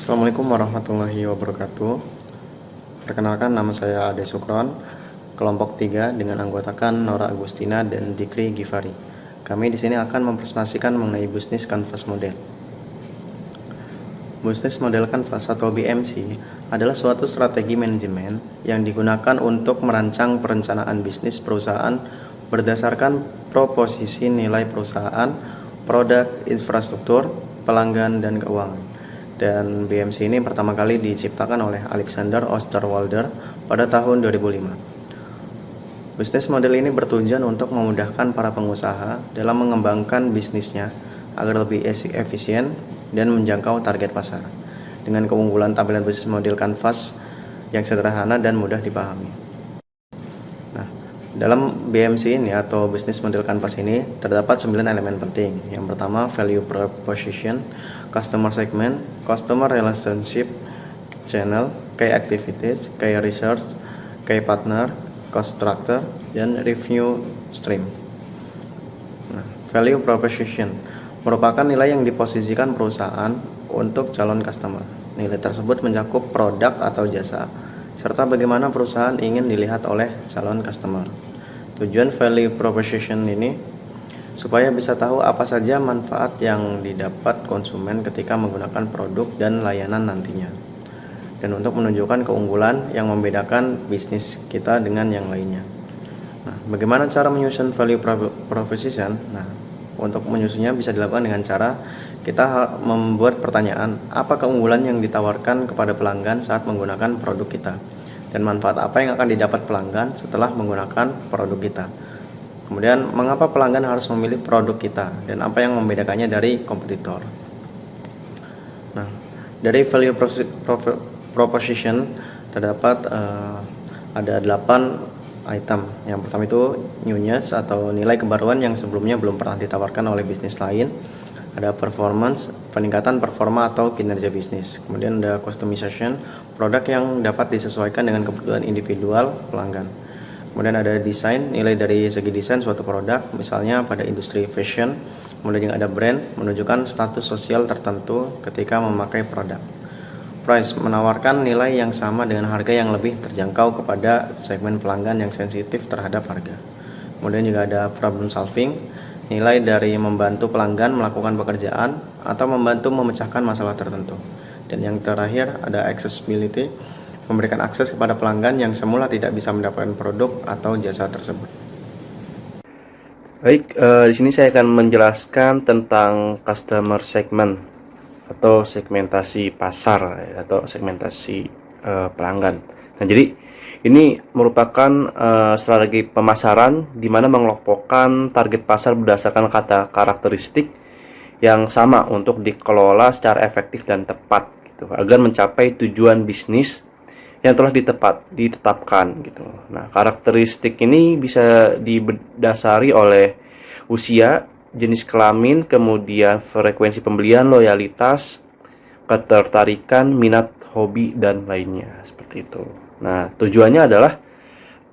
Assalamualaikum warahmatullahi wabarakatuh. Perkenalkan, nama saya Ade Sukron, kelompok 3 dengan anggotakan Nora Agustina dan Dikri Givari. Kami di sini akan mempresentasikan mengenai bisnis Canvas model. Bisnis model Canvas atau BMC adalah suatu strategi manajemen yang digunakan untuk merancang perencanaan bisnis perusahaan berdasarkan proposisi nilai perusahaan, produk, infrastruktur, pelanggan, dan keuangan. Dan BMC ini pertama kali diciptakan oleh Alexander Osterwalder pada tahun 2005. Bisnis model ini bertujuan untuk memudahkan para pengusaha dalam mengembangkan bisnisnya agar lebih efisien dan menjangkau target pasar, dengan keunggulan tampilan bisnis model Canvas yang sederhana dan mudah dipahami. Nah, dalam BMC ini atau bisnis model Canvas ini terdapat 9 elemen penting. Yang pertama, value proposition, customer segment, customer relationship, channel, key activities, key research, key partner, cost structure, dan revenue stream. Nah, value proposition merupakan nilai yang diposisikan perusahaan untuk calon customer. Nilai tersebut mencakup produk atau jasa, serta bagaimana perusahaan ingin dilihat oleh calon customer. Tujuan value proposition ini supaya bisa tahu apa saja manfaat yang didapat konsumen ketika menggunakan produk dan layanan nantinya, dan untuk menunjukkan keunggulan yang membedakan bisnis kita dengan yang lainnya. Nah, bagaimana cara menyusun value proposition? Nah, untuk menyusunnya bisa dilakukan dengan cara kita membuat pertanyaan, apa keunggulan yang ditawarkan kepada pelanggan saat menggunakan produk kita, dan manfaat apa yang akan didapat pelanggan setelah menggunakan produk kita. Kemudian, mengapa pelanggan harus memilih produk kita dan apa yang membedakannya dari kompetitor. Nah, dari value proposition terdapat ada 8 item. Yang pertama itu newness atau nilai kebaruan yang sebelumnya belum pernah ditawarkan oleh bisnis lain. Ada performance, peningkatan performa atau kinerja bisnis. Kemudian ada customization, produk yang dapat disesuaikan dengan kebutuhan individual pelanggan. Kemudian ada desain, nilai dari segi desain suatu produk, misalnya pada industri fashion. Kemudian juga ada brand, menunjukkan status sosial tertentu ketika memakai produk. Price, menawarkan nilai yang sama dengan harga yang lebih terjangkau kepada segmen pelanggan yang sensitif terhadap harga. Kemudian juga ada problem solving, nilai dari membantu pelanggan melakukan pekerjaan atau membantu memecahkan masalah tertentu. Dan yang terakhir ada accessibility, memberikan akses kepada pelanggan yang semula tidak bisa mendapatkan produk atau jasa tersebut. Baik, di sini saya akan menjelaskan tentang customer segment atau segmentasi pasar atau segmentasi pelanggan. Nah, jadi ini merupakan strategi pemasaran di mana mengelompokkan target pasar berdasarkan kata karakteristik yang sama untuk dikelola secara efektif dan tepat gitu, agar mencapai tujuan bisnis yang telah ditetapkan gitu. Nah, karakteristik ini bisa didasari oleh usia, jenis kelamin, kemudian frekuensi pembelian, loyalitas, ketertarikan, minat, hobi, dan lainnya seperti itu. Nah, tujuannya adalah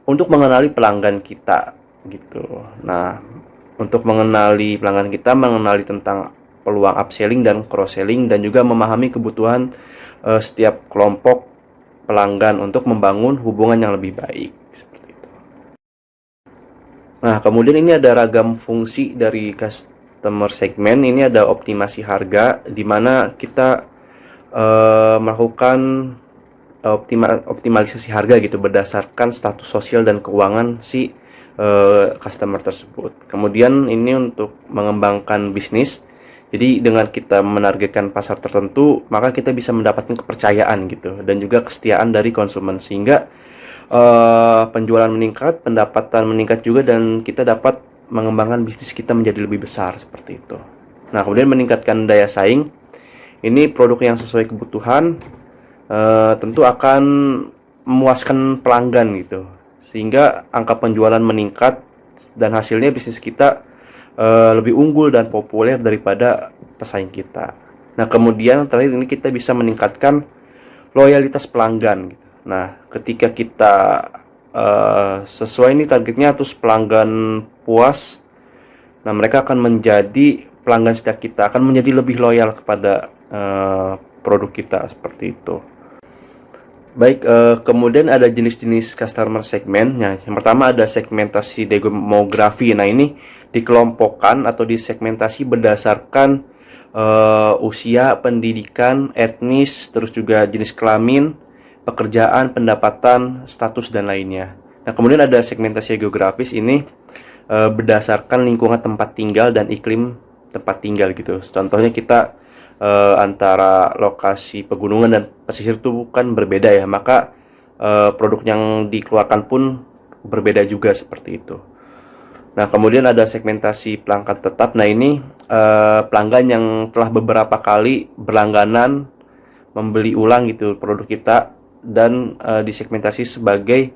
untuk mengenali pelanggan kita gitu. Nah, untuk mengenali pelanggan kita, mengenali tentang peluang upselling dan cross selling, dan juga memahami kebutuhan setiap kelompok pelanggan untuk membangun hubungan yang lebih baik seperti itu. Nah, kemudian ini ada ragam fungsi dari customer segment. Ini ada optimasi harga, di mana kita melakukan optimalisasi harga gitu berdasarkan status sosial dan keuangan si customer tersebut. Kemudian ini untuk mengembangkan bisnis. Jadi dengan kita menargetkan pasar tertentu, maka kita bisa mendapatkan kepercayaan gitu, dan juga kesetiaan dari konsumen, sehingga penjualan meningkat, pendapatan meningkat juga, dan kita dapat mengembangkan bisnis kita menjadi lebih besar seperti itu. Nah, kemudian meningkatkan daya saing. Ini produk yang sesuai kebutuhan, tentu akan memuaskan pelanggan gitu, sehingga angka penjualan meningkat dan hasilnya bisnis kita lebih unggul dan populer daripada pesaing kita. Nah, kemudian terakhir ini kita bisa meningkatkan loyalitas pelanggan gitu. Nah, ketika kita sesuai ini targetnya, terus pelanggan puas, nah mereka akan menjadi pelanggan setia kita, akan menjadi lebih loyal kepada produk kita seperti itu. Baik, kemudian ada jenis-jenis customer segmentnya. Yang pertama ada segmentasi demografi. Nah, ini dikelompokkan atau disegmentasi berdasarkan usia, pendidikan, etnis, terus juga jenis kelamin, pekerjaan, pendapatan, status, dan lainnya. Nah, kemudian ada segmentasi geografis. Ini berdasarkan lingkungan tempat tinggal dan iklim tempat tinggal gitu. Contohnya kita antara lokasi pegunungan dan pesisir itu kan berbeda ya, maka produk yang dikeluarkan pun berbeda juga seperti itu. Nah, kemudian ada segmentasi pelanggan tetap. Nah, ini pelanggan yang telah beberapa kali berlangganan membeli ulang gitu produk kita, dan disegmentasi sebagai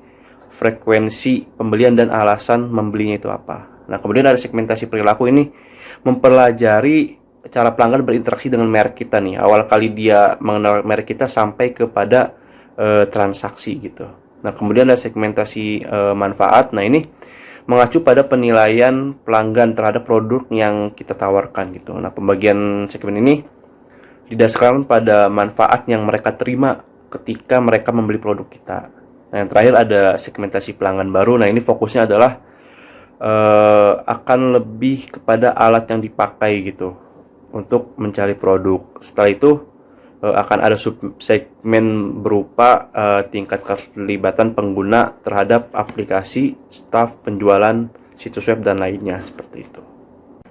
frekuensi pembelian dan alasan membelinya itu apa. Nah, kemudian ada segmentasi perilaku. Ini mempelajari cara pelanggan berinteraksi dengan merek kita nih, awal kali dia mengenal merek kita sampai kepada transaksi gitu. Nah, kemudian ada segmentasi manfaat. Nah, ini mengacu pada penilaian pelanggan terhadap produk yang kita tawarkan gitu. Nah, pembagian segmen ini didasarkan pada manfaat yang mereka terima ketika mereka membeli produk kita. Nah, yang terakhir ada segmentasi pelanggan baru. Nah, ini fokusnya adalah akan lebih kepada alat yang dipakai gitu untuk mencari produk. Setelah itu akan ada subsegmen berupa tingkat keterlibatan pengguna terhadap aplikasi, staf, penjualan, situs web, dan lainnya seperti itu.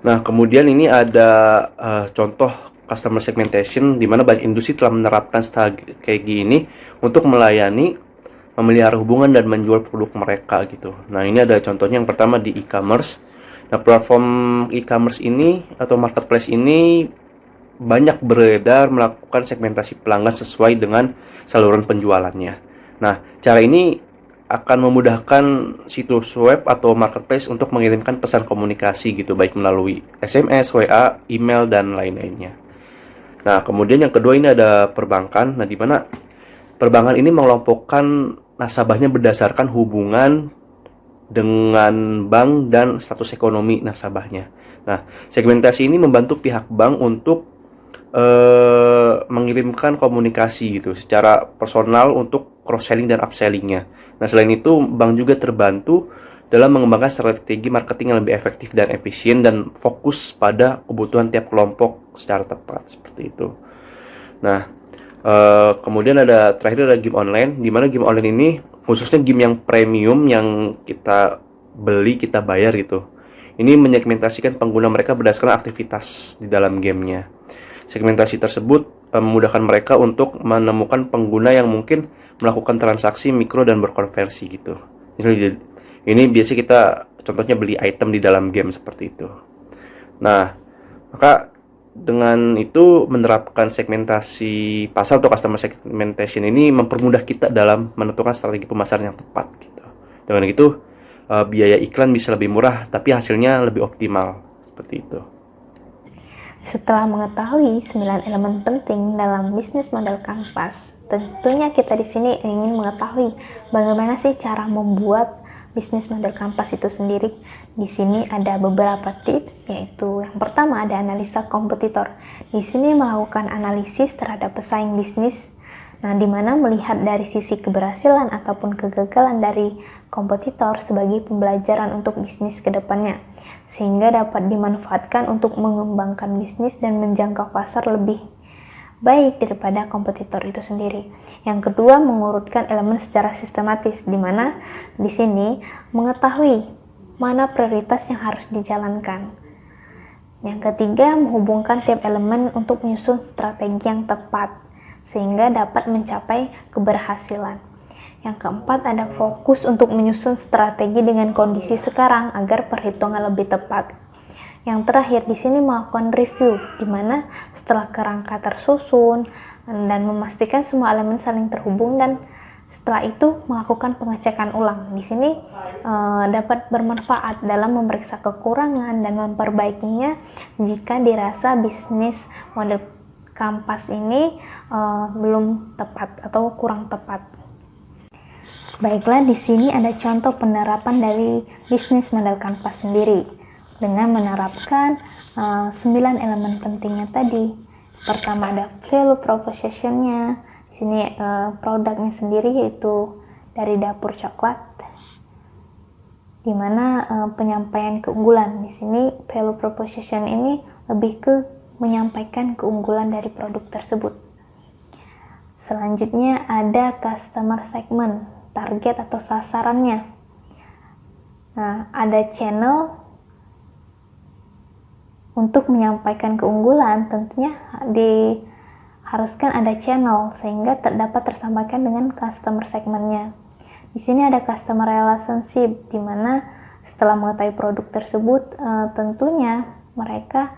Nah, kemudian ini ada contoh customer segmentation di mana banyak industri telah menerapkan strategi ini untuk melayani, memelihara hubungan, dan menjual produk mereka gitu. Nah, ini ada contohnya. Yang pertama di e-commerce. Nah, platform e-commerce ini atau marketplace ini banyak beredar melakukan segmentasi pelanggan sesuai dengan saluran penjualannya. Nah, cara ini akan memudahkan situs web atau marketplace untuk mengirimkan pesan komunikasi gitu, baik melalui SMS, WA, email, dan lain-lainnya. Nah, kemudian yang kedua ini ada perbankan. Nah, di mana perbankan ini mengelompokkan nasabahnya berdasarkan hubungan dengan bank dan status ekonomi nasabahnya. Nah, segmentasi ini membantu pihak bank untuk mengirimkan komunikasi gitu secara personal untuk cross-selling dan upselling-nya. Nah, selain itu, bank juga terbantu dalam mengembangkan strategi marketing yang lebih efektif dan efisien dan fokus pada kebutuhan tiap kelompok secara tepat, seperti itu. Nah, kemudian terakhir ada game online, di mana game online ini khususnya game yang premium yang kita beli, kita bayar gitu. Ini menyegmentasikan pengguna mereka berdasarkan aktivitas di dalam gamenya. Segmentasi tersebut memudahkan mereka untuk menemukan pengguna yang mungkin melakukan transaksi mikro dan berkonversi gitu. Ini biasanya kita contohnya beli item di dalam game seperti itu. Nah, maka dengan itu menerapkan segmentasi pasar atau customer segmentation ini mempermudah kita dalam menentukan strategi pemasaran yang tepat gitu. Dengan itu biaya iklan bisa lebih murah tapi hasilnya lebih optimal seperti itu. Setelah mengetahui 9 elemen penting dalam bisnis model kanvas, tentunya kita di sini ingin mengetahui bagaimana sih cara membuat bisnis model kanvas itu sendiri. Di sini ada beberapa tips, yaitu yang pertama ada analisa kompetitor. Di sini melakukan analisis terhadap pesaing bisnis, nah di mana melihat dari sisi keberhasilan ataupun kegagalan dari kompetitor sebagai pembelajaran untuk bisnis ke depannya, sehingga dapat dimanfaatkan untuk mengembangkan bisnis dan menjangkau pasar lebih baik daripada kompetitor itu sendiri. Yang kedua, mengurutkan elemen secara sistematis, di mana di sini mengetahui mana prioritas yang harus dijalankan. Yang ketiga, menghubungkan tiap elemen untuk menyusun strategi yang tepat sehingga dapat mencapai keberhasilan. Yang keempat, ada fokus untuk menyusun strategi dengan kondisi sekarang agar perhitungan lebih tepat. Yang terakhir di sini melakukan review, di mana setelah kerangka tersusun dan memastikan semua elemen saling terhubung, dan setelah itu melakukan pengecekan ulang. Di sini dapat bermanfaat dalam memeriksa kekurangan dan memperbaikinya jika dirasa bisnis model kanvas ini belum tepat atau kurang tepat. Baiklah, di sini ada contoh penerapan dari bisnis model kanvas sendiri dengan menerapkan 9 elemen pentingnya tadi. pertama ada value proposition-nya. Di sini produknya sendiri yaitu dari dapur coklat, di mana penyampaian keunggulan. Di sini value proposition ini lebih ke menyampaikan keunggulan dari produk tersebut. Selanjutnya ada customer segment, target atau sasarannya. Nah, ada channel untuk menyampaikan keunggulan, tentunya diharuskan ada channel sehingga dapat tersampaikan dengan customer segmentnya. Di sini ada customer relationship, di mana setelah mengetahui produk tersebut, tentunya mereka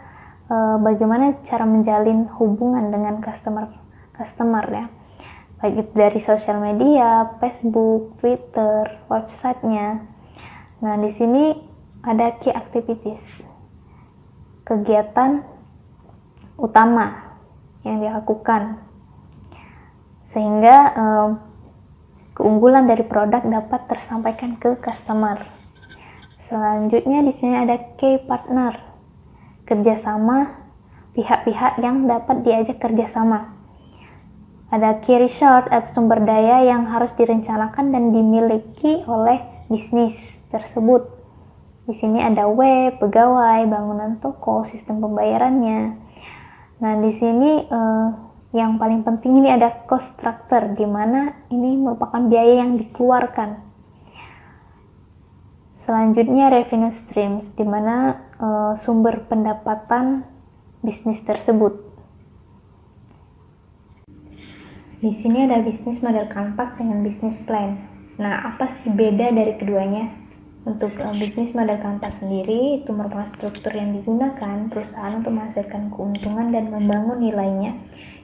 bagaimana cara menjalin hubungan dengan customer ya, baik itu dari sosial media, Facebook, Twitter, websitenya. Nah, di sini ada key activities, kegiatan utama yang dilakukan sehingga keunggulan dari produk dapat tersampaikan ke customer. Selanjutnya di sini ada key partner, kerjasama pihak-pihak yang dapat diajak kerjasama. Ada key resource atau sumber daya yang harus direncanakan dan dimiliki oleh bisnis tersebut. Di sini ada web, pegawai, bangunan toko, sistem pembayarannya. Nah, di sini yang paling penting ini ada cost structure, di mana ini merupakan biaya yang dikeluarkan. Selanjutnya revenue streams, di mana sumber pendapatan bisnis tersebut. Di sini ada bisnis model kanvas dengan bisnis plan. Nah, apa sih beda dari keduanya? Untuk bisnis model kanvas sendiri, itu merupakan struktur yang digunakan perusahaan untuk menghasilkan keuntungan dan membangun nilainya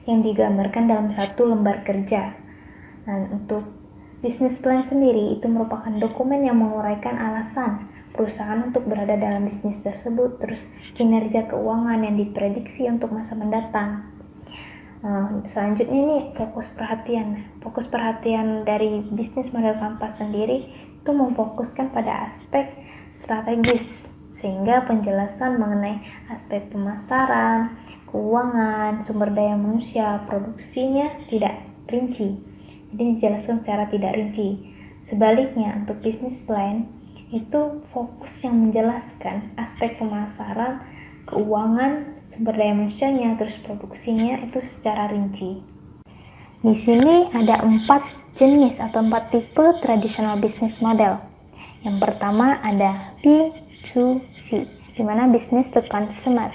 yang digambarkan dalam satu lembar kerja. Nah, untuk bisnis plan sendiri, itu merupakan dokumen yang menguraikan alasan perusahaan untuk berada dalam bisnis tersebut, terus kinerja keuangan yang diprediksi untuk masa mendatang. Selanjutnya ini fokus perhatian dari bisnis model kanvas sendiri itu memfokuskan pada aspek strategis, sehingga penjelasan mengenai aspek pemasaran, keuangan, sumber daya manusia, produksinya tidak rinci. Jadi dijelaskan secara tidak rinci. Sebaliknya untuk bisnis plan itu fokus yang menjelaskan aspek pemasaran, keuangan, sumber daya manusianya, terus produksinya itu secara rinci. Di sini ada 4 jenis atau 4 tipe traditional business model. Yang pertama ada B2C, di mana business to consumer.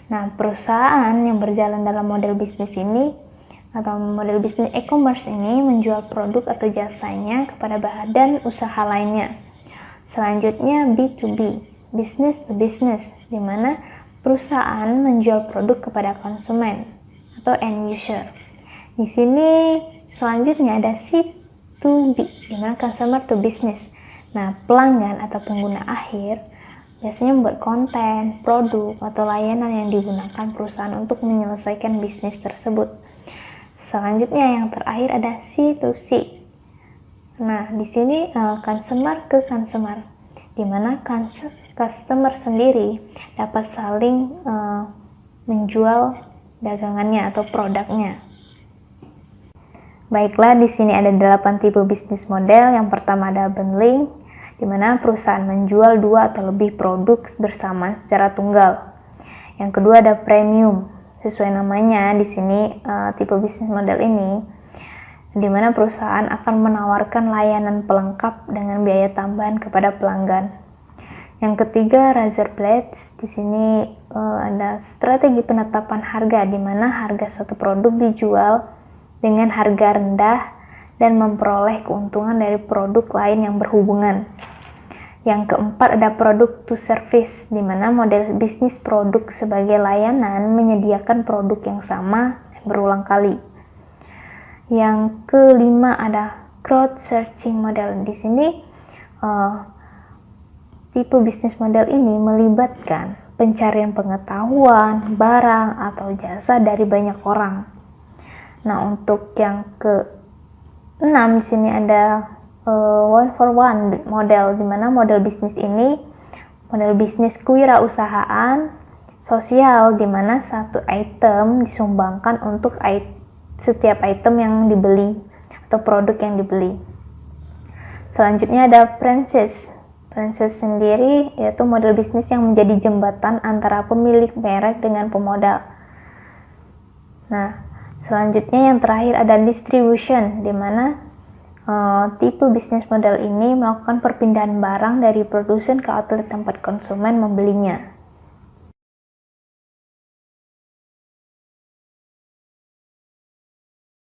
Nah, perusahaan yang berjalan dalam model bisnis ini atau model bisnis e-commerce ini menjual produk atau jasanya kepada badan usaha lainnya. Selanjutnya B2B, business to business, di mana perusahaan menjual produk kepada konsumen atau end user. Di sini selanjutnya ada C2B, di mana consumer to business. Nah, pelanggan atau pengguna akhir biasanya membuat konten, produk, atau layanan yang digunakan perusahaan untuk menyelesaikan bisnis tersebut. Selanjutnya yang terakhir ada C2C. Nah, di sini consumer ke consumer, di mana customer sendiri dapat saling menjual dagangannya atau produknya. Baiklah, di sini ada 8 tipe bisnis model. Yang pertama ada bundling, di mana perusahaan menjual 2 atau lebih produk bersama secara tunggal. Yang kedua ada premium, sesuai namanya di sini tipe bisnis model ini, di mana perusahaan akan menawarkan layanan pelengkap dengan biaya tambahan kepada pelanggan. Yang ketiga razor blades, di sini ada strategi penetapan harga, di mana harga suatu produk dijual dengan harga rendah dan memperoleh keuntungan dari produk lain yang berhubungan. Yang keempat ada product to service, di mana model bisnis produk sebagai layanan menyediakan produk yang sama dan berulang kali. Yang kelima ada crowd searching model. Di sini tipe bisnis model ini melibatkan pencarian pengetahuan, barang, atau jasa dari banyak orang. Nah, untuk yang ke-6 di sini ada one for one model, di mana model bisnis ini model bisnis kewirausahaan sosial, di mana satu item disumbangkan untuk setiap item yang dibeli atau produk yang dibeli. Selanjutnya ada franchise. Franchise sendiri yaitu model bisnis yang menjadi jembatan antara pemilik merek dengan pemodal. Nah, selanjutnya yang terakhir ada distribution, di mana tipe bisnis model ini melakukan perpindahan barang dari produsen ke outlet tempat konsumen membelinya.